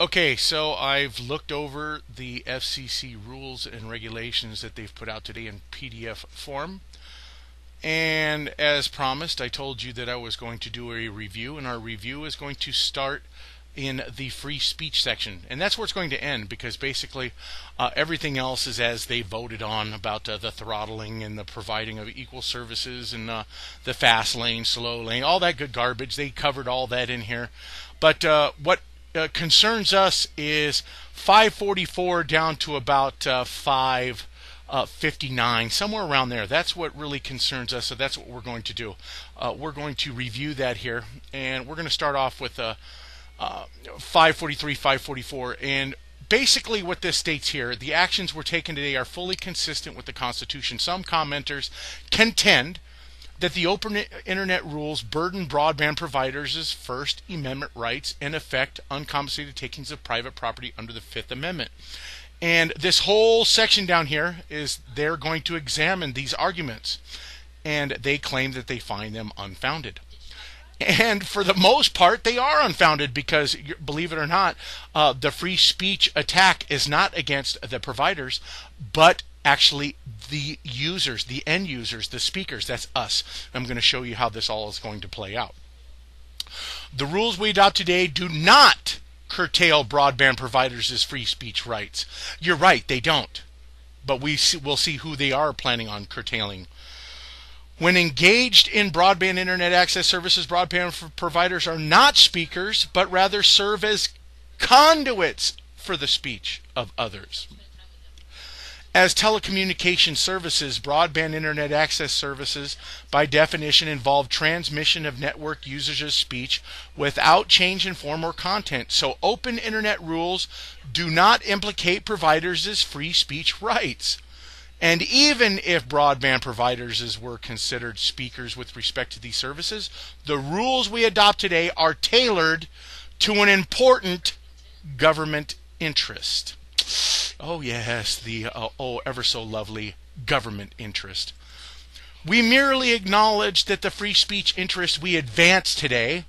Okay, so I've looked over the FCC rules and regulations that they've put out today in PDF form. And as promised, I told you that I was going to do a review, and our review is going to start in the free speech section. And that's where it's going to end, because basically everything else is as they voted on about the throttling and the providing of equal services and the fast lane, slow lane, all that good garbage. They covered all that in here. But what concerns us is 544 down to about 559, somewhere around there. That's what really concerns us, so that's what we're going to do. We're going to review that here, and we're going to start off with 543, 544, and basically what this states here: the actions we're taking today are fully consistent with the Constitution. Some commenters contend that the open internet rules burden broadband providers' First Amendment rights and affect uncompensated takings of private property under the Fifth Amendment. And this whole section down here is they're going to examine these arguments, and they claim that they find them unfounded. And for the most part, they are unfounded, because, believe it or not, the free speech attack is not against the providers, but actually the users, the end users, the speakers. That's us. I'm going to show you how this all is going to play out. The rules we adopt today do not curtail broadband providers' free speech rights. You're right, they don't. But we'll see who they are planning on curtailing. When engaged in broadband internet access services, broadband providers are not speakers, but rather serve as conduits for the speech of others. As telecommunication services, broadband internet access services, by definition, involve transmission of network users' speech without change in form or content. So open internet rules do not implicate providers' free speech rights. And even if broadband providers were considered speakers with respect to these services, the rules we adopt today are tailored to an important government interest. Oh yes, the ever so lovely government interest. We merely acknowledge that the free speech interest we advance today,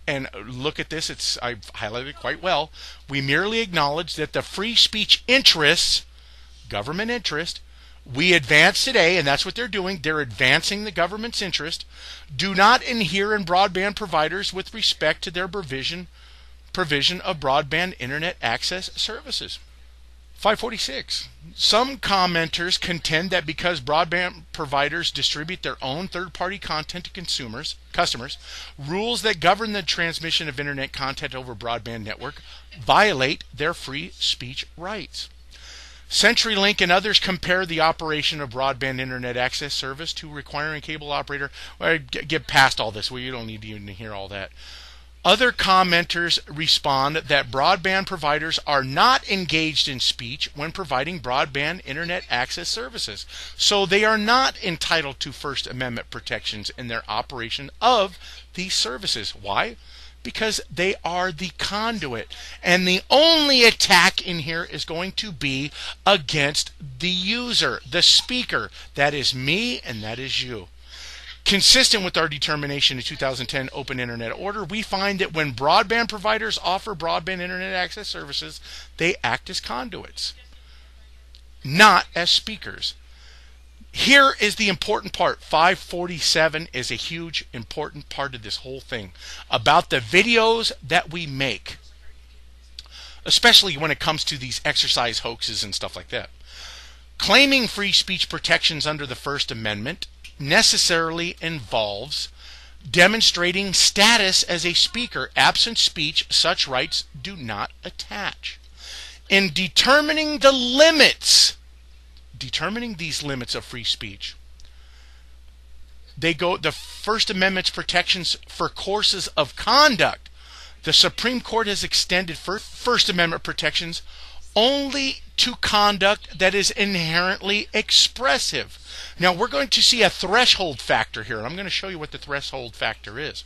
and look at this, I've highlighted it quite well. We merely acknowledge that the free speech interests, government interest, we advance today, and that's what they're doing. They're advancing the government's interest, do not inhere in broadband providers with respect to their provision of broadband internet access services. 546. Some commenters contend that because broadband providers distribute their own third-party content to customers, rules that govern the transmission of internet content over broadband network violate their free speech rights. CenturyLink and others compare the operation of broadband internet access service to requiring a cable operator. Well, get past all this. Well, you don't need to even hear all that. Other commenters respond that broadband providers are not engaged in speech when providing broadband internet access services, so they are not entitled to First Amendment protections in their operation of these services. Why? Because they are the conduit, and the only attack in here is going to be against the user, the speaker. That is me, and that is you. Consistent with our determination in 2010 Open Internet Order, we find that when broadband providers offer broadband internet access services, they act as conduits, not as speakers. Here is the important part. 547 is a huge, important part of this whole thing about the videos that we make, especially when it comes to these exercise hoaxes and stuff like that. Claiming free speech protections under the First Amendment necessarily involves demonstrating status as a speaker. Absent speech, such rights do not attach. In determining these limits of free speech, the First Amendment's protections for courses of conduct. The Supreme Court has extended First Amendment protections only to conduct that is inherently expressive. Now we're going to see a threshold factor here, and I'm going to show you what the threshold factor is.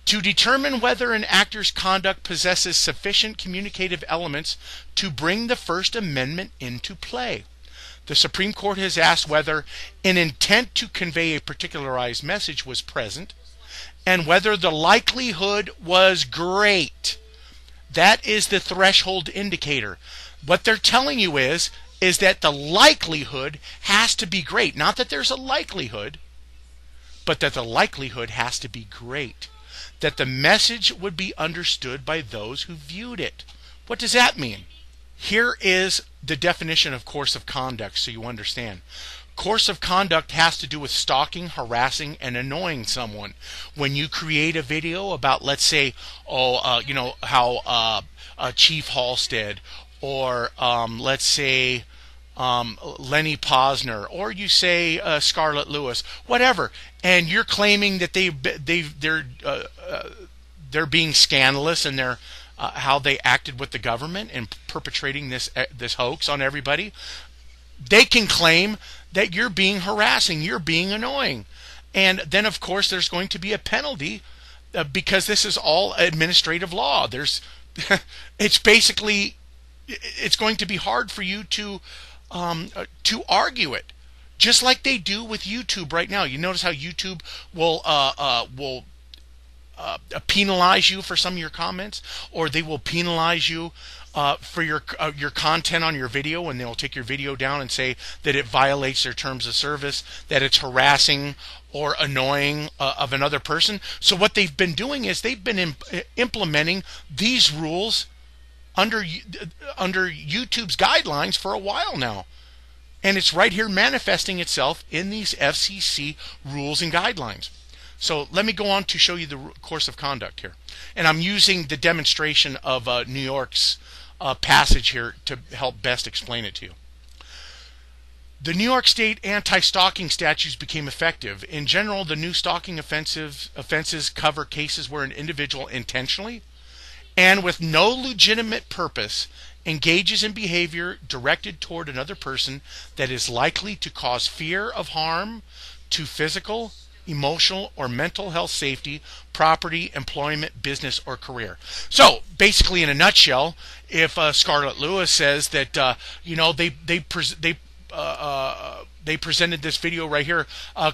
To determine whether an actor's conduct possesses sufficient communicative elements to bring the First Amendment into play. The Supreme Court has asked whether an intent to convey a particularized message was present, and whether the likelihood was great That is the threshold indicator. What they're telling you is that the likelihood has to be great. Not that there's a likelihood, but that the likelihood has to be great. That the message would be understood by those who viewed it. What does that mean? Here is the definition of course of conduct so you understand. Course of conduct has to do with stalking, harassing, and annoying someone. When you create a video about, let's say, how Chief Halstead, or let's say Lenny Posner, or you say Scarlett Lewis, whatever, and you're claiming that they're being scandalous and they're how they acted with the government and perpetrating this hoax on everybody, they can claim that you're being harassing, you're being annoying. And then, of course, there's going to be a penalty because this is all administrative law. It's going to be hard for you to argue it, just like they do with YouTube right now. You notice how YouTube will penalize you for some of your comments, or they will penalize you for your content on your video, and they'll take your video down and say that it violates their terms of service, that it's harassing or annoying of another person. So what they've been doing is they've been implementing these rules under YouTube's guidelines for a while now. And it's right here manifesting itself in these FCC rules and guidelines. So let me go on to show you the course of conduct here. And I'm using the demonstration of New York's passage here to help best explain it to you. The New York State anti-stalking statutes became effective. In general, the new stalking offenses cover cases where an individual intentionally and with no legitimate purpose engages in behavior directed toward another person that is likely to cause fear of harm to physical, emotional, or mental health, safety, property, employment, business, or career. So basically, in a nutshell, if Scarlett Lewis says that they presented this video right here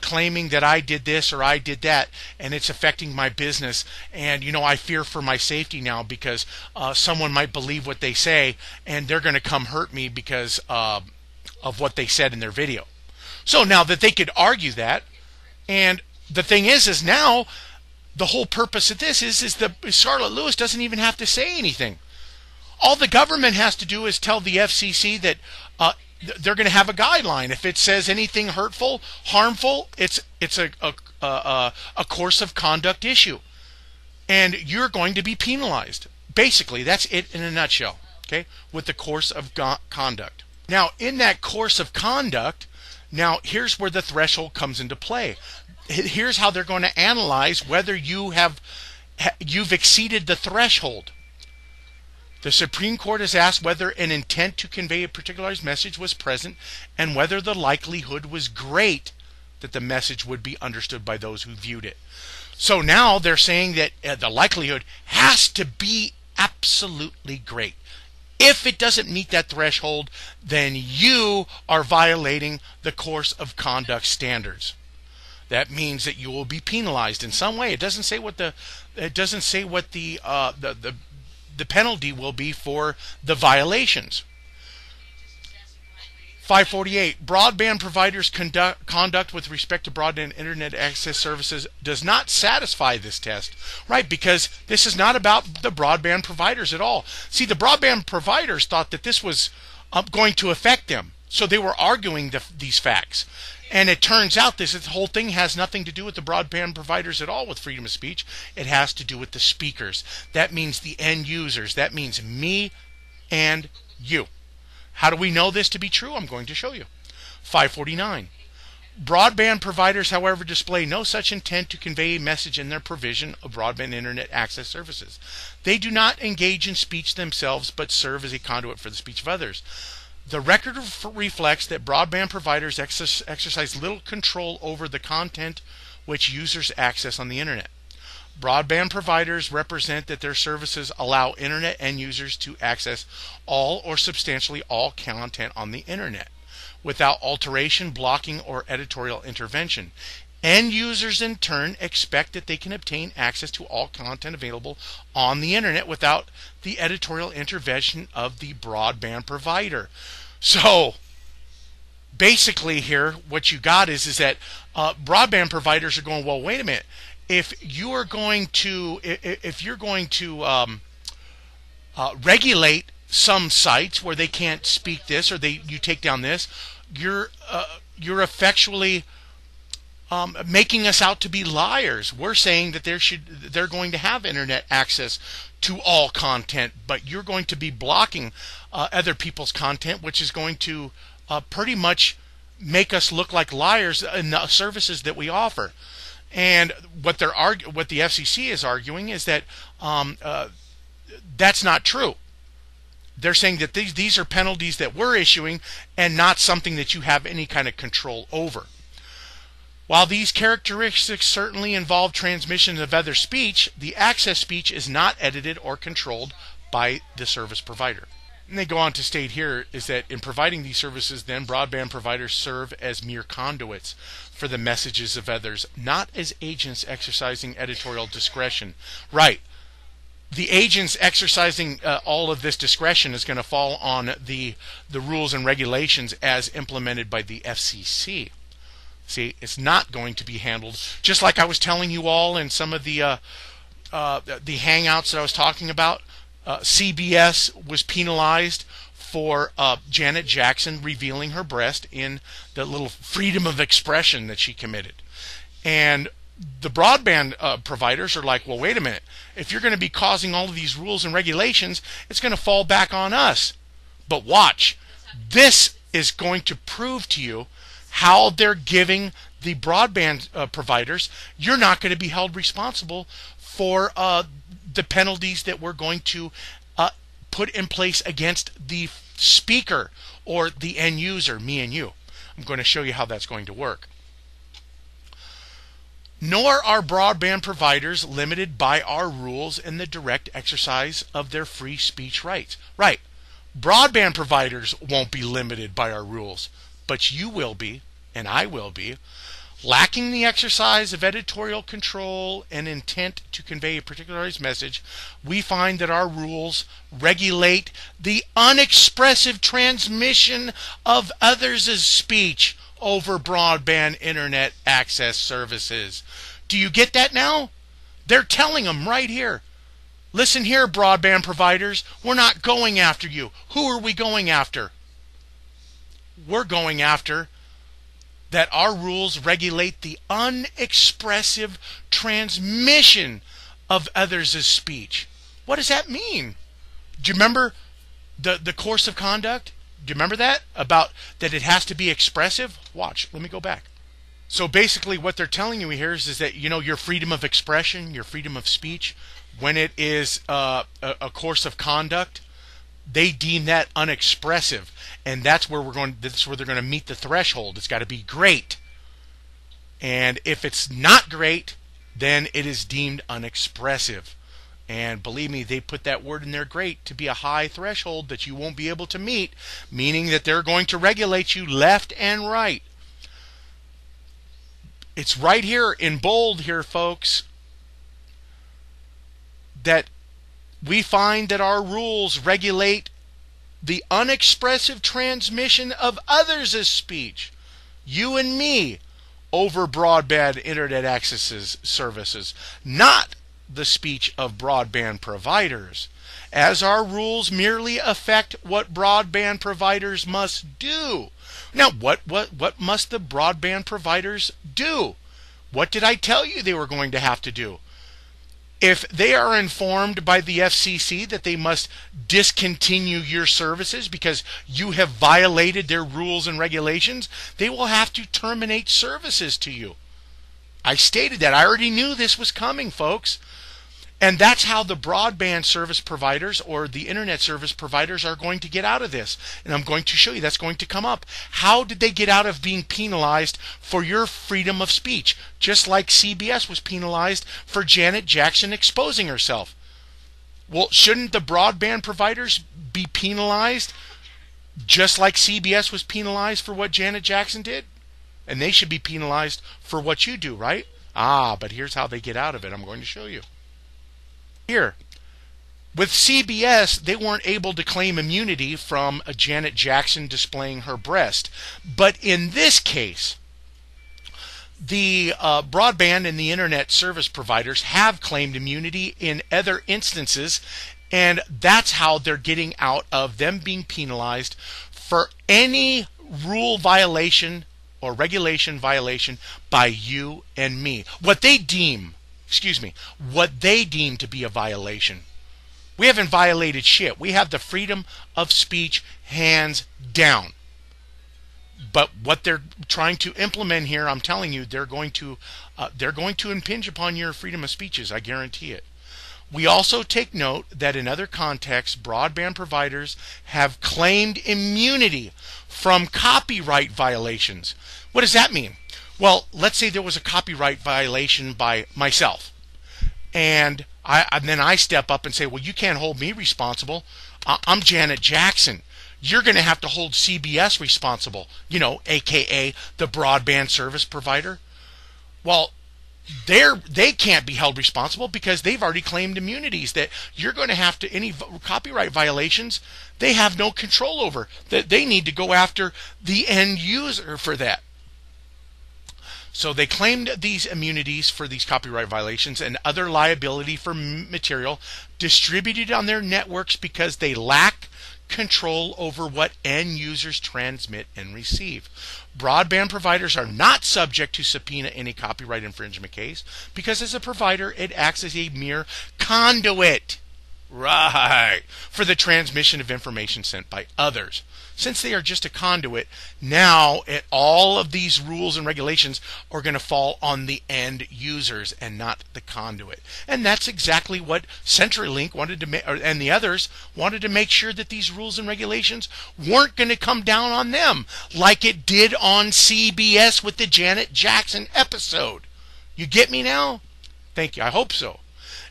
claiming that I did this or I did that, and it's affecting my business, and I fear for my safety now because someone might believe what they say and they're going to come hurt me because of what they said in their video. So now that they could argue that, and the thing is now the whole purpose of this is that Scarlett Lewis doesn't even have to say anything. All the government has to do is tell the FCC that they're going to have a guideline. If it says anything hurtful, harmful, it's a course of conduct issue, and you're going to be penalized. Basically, that's it in a nutshell. Okay, with the course of conduct. Now, in that course of conduct, now here's where the threshold comes into play. Here's how they're going to analyze whether you've exceeded the threshold. The Supreme Court has asked whether an intent to convey a particularized message was present and whether the likelihood was great that the message would be understood by those who viewed it. So now they're saying that the likelihood has to be absolutely great. If it doesn't meet that threshold, then you are violating the course of conduct standards. That means that you will be penalized in some way. It doesn't say what the penalty will be for the violations. 548, broadband providers' conduct with respect to broadband internet access services does not satisfy this test, right? Because this is not about the broadband providers at all. See, the broadband providers thought that this was going to affect them, so they were arguing these facts. And it turns out this whole thing has nothing to do with the broadband providers at all with freedom of speech. It has to do with the speakers. That means the end users. That means me and you. How do we know this to be true? I'm going to show you. 549. Broadband providers, however, display no such intent to convey a message in their provision of broadband internet access services. They do not engage in speech themselves, but serve as a conduit for the speech of others. The record reflects that broadband providers exercise little control over the content which users access on the internet. Broadband providers represent that their services allow internet end users to access all or substantially all content on the internet without alteration, blocking, or editorial intervention. End users in turn expect that they can obtain access to all content available on the internet without the editorial intervention of the broadband provider. So basically here what you got is that broadband providers are going, well, wait a minute. If you're going to regulate some sites where they can't speak this, or you take down this, you're effectually making us out to be liars. We're saying that they're going to have internet access to all content, but you're going to be blocking other people's content, which is going to pretty much make us look like liars in the services that we offer. And what the FCC is arguing is that that's not true. They're saying that these are penalties that we're issuing and not something that you have any kind of control over. While these characteristics certainly involve transmission of other speech, the access speech is not edited or controlled by the service provider. And they go on to state here is that in providing these services, then broadband providers serve as mere conduits for the messages of others, not as agents exercising editorial discretion. Right. The agents exercising all of this discretion is going to fall on the rules and regulations as implemented by the FCC. See, it's not going to be handled just like I was telling you all in some of the hangouts that I was talking about. CBS was penalized for Janet Jackson revealing her breast in the little freedom of expression that she committed. And the broadband providers are like, well, wait a minute. If you're going to be causing all of these rules and regulations, it's going to fall back on us. But watch. This is going to prove to you how they're giving the broadband providers, you're not going to be held responsible for the penalties that we're going to put in place against the speaker or the end user, me and you. I'm going to show you how that's going to work. Nor are broadband providers limited by our rules in the direct exercise of their free speech rights. Right. Broadband providers won't be limited by our rules, but you will be, and I will be. Lacking the exercise of editorial control and intent to convey a particularized message, we find that our rules regulate the unexpressive transmission of others' speech over broadband internet access services. Do you get that now? They're telling them right here. Listen here, broadband providers, we're not going after you. Who are we going after? We're going after that our rules regulate the unexpressive transmission of others' speech. What does that mean? Do you remember the course of conduct? Do you remember that? About that it has to be expressive? Watch, let me go back. So basically what they're telling you here is that, you know, your freedom of expression, your freedom of speech, when it is a course of conduct, they deem that unexpressive, and that's where that's where they're going to meet the threshold. It's got to be great, and if it's not great, then it is deemed unexpressive. And believe me, they put that word in there, great, to be a high threshold that you won't be able to meet, meaning that they're going to regulate you left and right. It's right here in bold here, folks, that we find that our rules regulate the unexpressive transmission of others' speech, you and me, over broadband internet access services, not the speech of broadband providers, as our rules merely affect what broadband providers must do. Now, what must the broadband providers do? What did I tell you they were going to have to do? If they are informed by the FCC that they must discontinue your services because you have violated their rules and regulations, they will have to terminate services to you. I stated that. I already knew this was coming, folks. And that's how the broadband service providers or the internet service providers are going to get out of this. And I'm going to show you that's going to come up. How did they get out of being penalized for your freedom of speech? Just like CBS was penalized for Janet Jackson exposing herself. Well, shouldn't the broadband providers be penalized just like CBS was penalized for what Janet Jackson did? And they should be penalized for what you do, right? Ah, but here's how they get out of it. I'm going to show you. Here, with CBS, they weren't able to claim immunity from a Janet Jackson displaying her breast. But in this case, the broadband and the internet service providers have claimed immunity in other instances, and that's how they're getting out of them being penalized for any rule violation or regulation violation by you and me. What they deem to be a violation. We haven't violated shit. We have the freedom of speech hands down. But what they're trying to implement here, I'm telling you, they're going to impinge upon your freedom of speeches. I guarantee it. We also take note that in other contexts, broadband providers have claimed immunity from copyright violations. What does that mean? Well, let's say there was a copyright violation by myself, and then I step up and say, well, you can't hold me responsible. I'm Janet Jackson. You're going to have to hold CBS responsible, aka the broadband service provider. Well, they can't be held responsible because they've already claimed immunities that you're going to have to, any copyright violations, they have no control over. That they need to go after the end user for that. So they claimed these immunities for these copyright violations and other liability for material distributed on their networks because they lack control over what end users transmit and receive. Broadband providers are not subject to subpoena in a copyright infringement case because as a provider it acts as a mere conduit, right, for the transmission of information sent by others. Since they are just a conduit, now all of these rules and regulations are going to fall on the end users and not the conduit. And that's exactly what CenturyLink wanted to and the others wanted to make sure that these rules and regulations weren't going to come down on them like it did on CBS with the Janet Jackson episode. You get me now? Thank you. I hope so.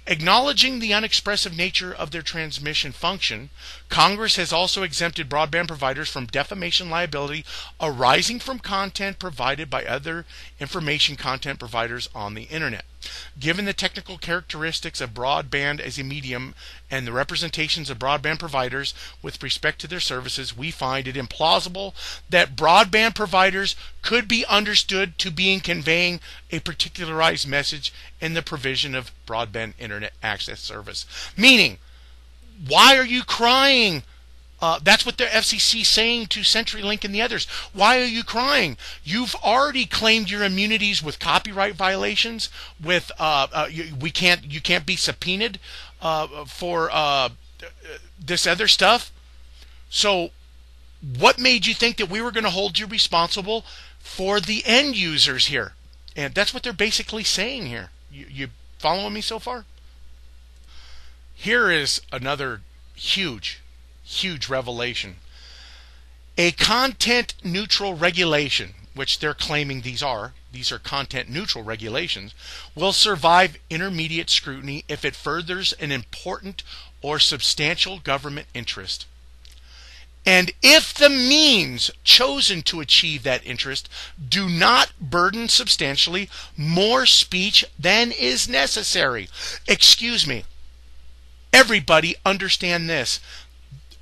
Acknowledging the unexpressive nature of their transmission function, Congress has also exempted broadband providers from defamation liability arising from content provided by other information content providers on the internet. Given the technical characteristics of broadband as a medium and the representations of broadband providers with respect to their services, we find it implausible that broadband providers could be understood to be conveying a particularized message in the provision of broadband internet access service. Meaning, why are you crying? That's what the FCC is saying to CenturyLink and the others. Why are you crying? You've already claimed your immunities with copyright violations. With you can't be subpoenaed for this other stuff. So, what made you think that we were going to hold you responsible for the end users here? And that's what they're basically saying here. You following me so far? Here is another huge revelation. A content neutral regulation, which they're claiming these are content neutral regulations, will survive intermediate scrutiny if it furthers an important or substantial government interest. And if the means chosen to achieve that interest do not burden substantially more speech than is necessary. Excuse me. Everybody understand this.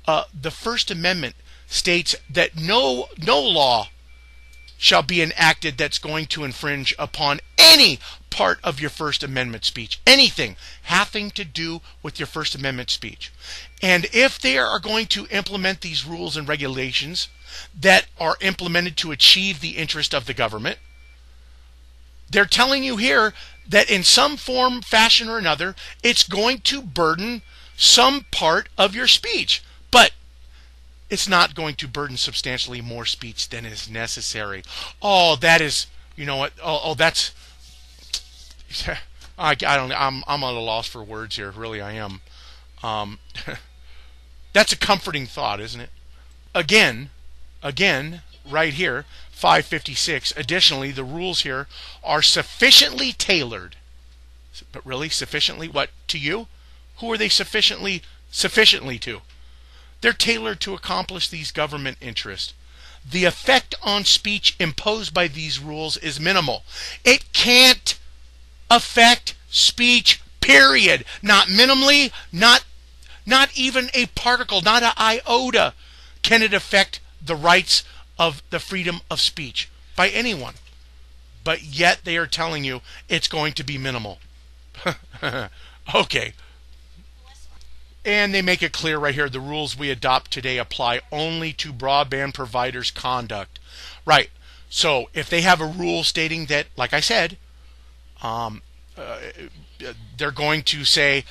The First Amendment states that no law shall be enacted that's going to infringe upon any part of your First Amendment speech. Anything having to do with your First Amendment speech. And if they are going to implement these rules and regulations that are implemented to achieve the interest of the government, they're telling you here that in some form, fashion, or another, it's going to burden some part of your speech. But it's not going to burden substantially more speech than is necessary. Oh, that is, you know what? Oh, that's. I don't. I'm at a loss for words here. Really, I am. That's a comforting thought, isn't it? Again, right here, 556. Additionally, the rules here are sufficiently tailored. But really, sufficiently what to you? Who are they sufficiently to? They're tailored to accomplish these government interests. the effect on speech imposed by these rules is minimal. It can't affect speech, period. Not minimally, not even a particle, not an iota can it affect the rights of the freedom of speech by anyone. But yet they are telling you it's going to be minimal. Okay. And they make it clear right here, the rules we adopt today apply only to broadband providers' conduct. Right. So if they have a rule stating that, like I said, they're going to say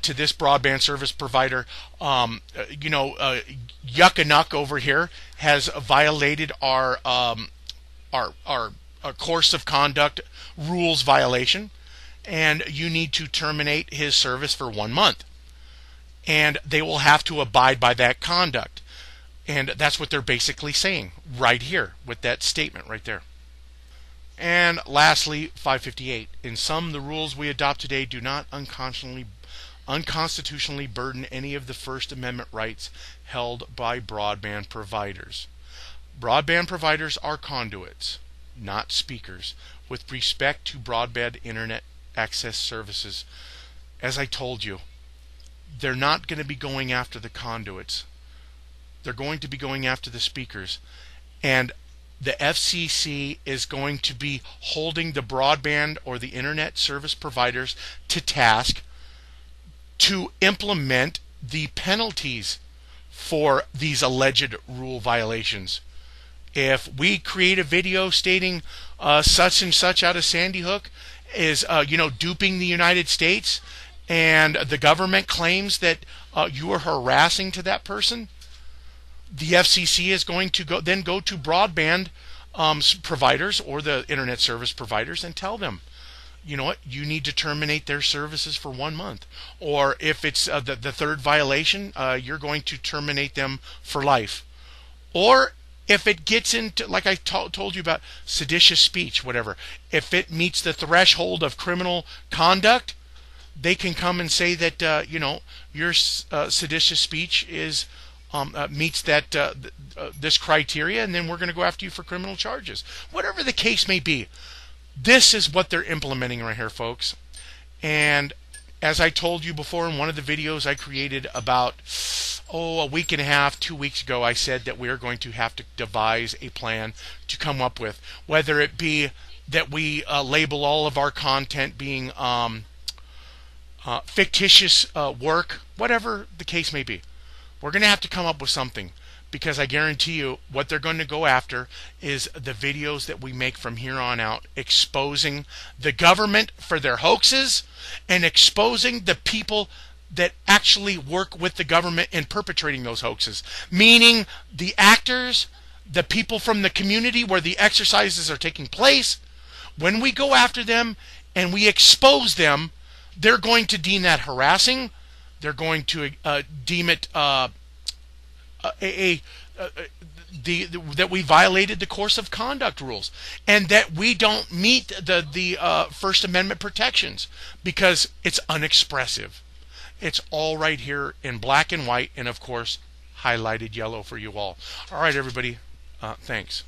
to this broadband service provider, Yuckanuck over here has violated our course of conduct rules violation, and you need to terminate his service for 1 month. And they will have to abide by that conduct. And that's what they're basically saying right here with that statement right there. And lastly, 558. In sum, the rules we adopt today do not unconstitutionally burden any of the First Amendment rights held by broadband providers. Broadband providers are conduits, not speakers, with respect to broadband internet access services. As I told you, they're not going to be going after the conduits. They're going to be going after the speakers. And the FCC is going to be holding the broadband or the internet service providers to task to implement the penalties for these alleged rule violations. If we create a video stating such and such out of Sandy Hook is duping the United States, and the government claims that you are harassing to that person, the FCC is going to go to broadband providers or the internet service providers and tell them, you know what, you need to terminate their services for 1 month. Or if it's the third violation, you're going to terminate them for life. Or if it gets into, like I told you about seditious speech, whatever, if it meets the threshold of criminal conduct, they can come and say that your seditious speech is meets that this criteria, and then we're going to go after you for criminal charges. Whatever the case may be, this is what they're implementing right here, folks. And as I told you before in one of the videos I created about a week and a half, 2 weeks ago, I said that we are going to have to devise a plan to come up with, whether it be that we label all of our content being fictitious work, whatever the case may be. We're going to have to come up with something, because I guarantee you what they're going to go after is the videos that we make from here on out, exposing the government for their hoaxes and exposing the people that actually work with the government in perpetrating those hoaxes, meaning the actors, the people from the community where the exercises are taking place. When we go after them and we expose them, they're going to deem that harassing. They're going to deem it that we violated the course of conduct rules, and that we don't meet the First Amendment protections because it's unexpressive. It's all right here in black and white, and of course highlighted yellow for you all. All right, everybody. Thanks.